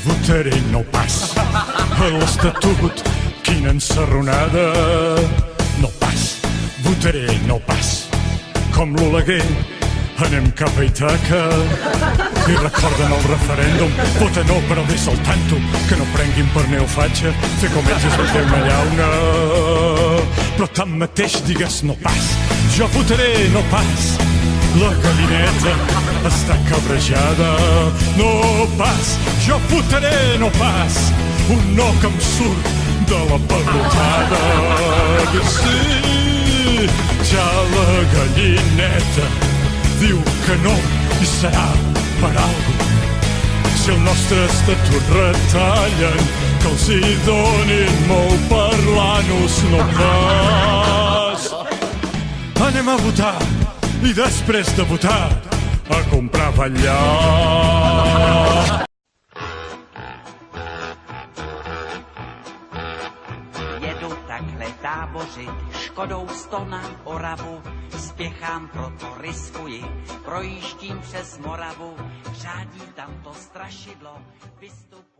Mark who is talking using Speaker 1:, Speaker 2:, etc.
Speaker 1: votaré no pas. A l'Estatut, quina ensarronada. No pas, votaré no pas. Com l'Oleguer, anem cap a Ítaca. I recorden el referèndum, vota no però ves al tanto, que no prenguin per neofatxa, fer com ells es bater una llauna. Però tanmateix digues no pas, jo votaré no pas. La gallineta està cabrejada. No pas, jo votaré no pas. Un no que em surt de la pebrotada. Que sí, ja la gallineta diu que no i serà per algo. Si el nostre estatut retallen, que els hi donin molt parlant-nos no pas. Anem a votar i després de votar a comprar ballar.
Speaker 2: Jedu takhle tábořit, škodou 100 na Oravu, spěchám, proto riskuji, projíždím přes Moravu, řádí tam to strašidlo, vystup